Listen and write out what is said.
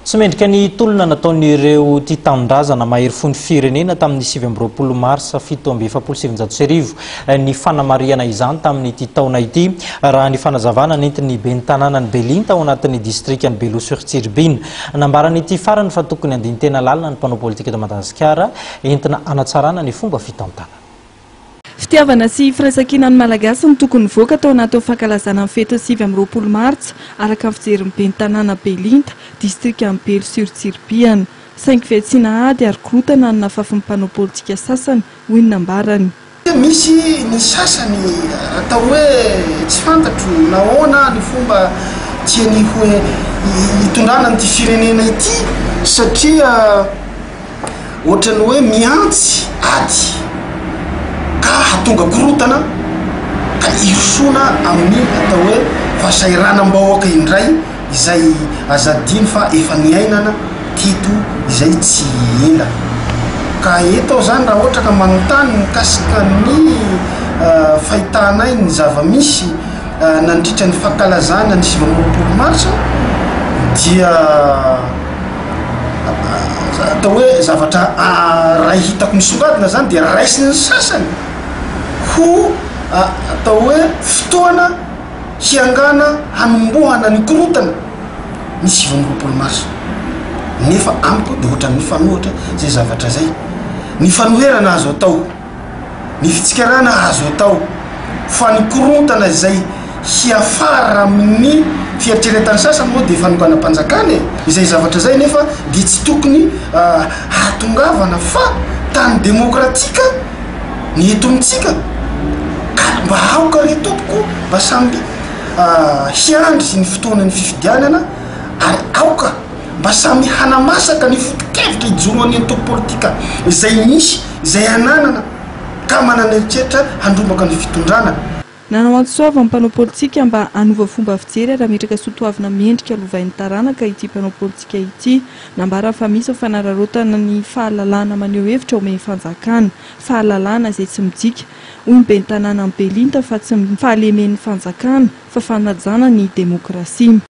Tsy mendrika ny tolona nataon'ireo tia tanindrazana mahery fon'ny firenena tamin'ny 7 mars 1770 ny fanamariana izany tamin'ny ity taona ity raha ny fanazavana nentin'ny ben'ny tanànany Belin tao anatin'ny distrikany Beloa-sur-Tsirbine nambarany ity farany fa tokony andin-tena lalina ny mpanao politika eto Madagasikara entina hanatsarana ny fomba fitantana. Fitiavana sy firaisankina ny malagasy ny tokony voaka tao anaty fankalazana ny fety 7 martsa araka ny fijerin'ny ben'ny tanàna Belinta distrikany Beloa-sur-Tsirbine saingy fiatsiana ady ary korotana ny nafafin'ny mpanao politika sasany hoy ny nambarany. Misy ny sasany atao hoe tsy fantatro nahoana ny fomba tiany hoe hitondrana n'ity firenena ity satria ohatrany hoe miantsy ady ka hatonga korotana ka irosona amin'ny atao hoe fasairanam-bahoaka indray izay azadiny fa efa niainana tito izay tsy ela ka eto zany raha ohatra ka manontany mikasika ny fahitanay ny zava-misy nandritra ny fankalazana ny 7 martsa dia atao hoe zavatra raha hitako misongadina zany dia raisiny ny sasany ho atao hoe fotoana hiangana hanombohana ny korotana ny 7 marsa nefa amiko dia ohatra ny fanohatra zay zavatra zay ny fanoherana azo atao ny fitsikarana azo atao fa ny korotana zay hiafara amin'ny fieritreretany sasany moa dia fanokana-panjakany izay zavatra zay nefa dia tsy tokony hatongavana fa tany demokratika ny etomitsika ka mba aoka ry tompoko mba samby hiandry sy ny fotoana ny fifidianana ary aoka mba samy hanamasaka ny foto-kevitra hijoroany an'tompo politika izay misy izay ananana ka mananeritreritra handrombaka ny fitondrana. Nanao antsoava mpanao politika mba hanova fomba fijery raha metraka soatoavina mendrika lovain'ny taranaka ity mpanao politika ity nambara fa misy fanararotana ny fahalalana maneho hevitra omeny fanjakana fahalalana izay tsy mijika hoy ny ben'ny tanàna Belinta fa tsy fahalemen'ny fanjakana fa fanajana ny demokrasia.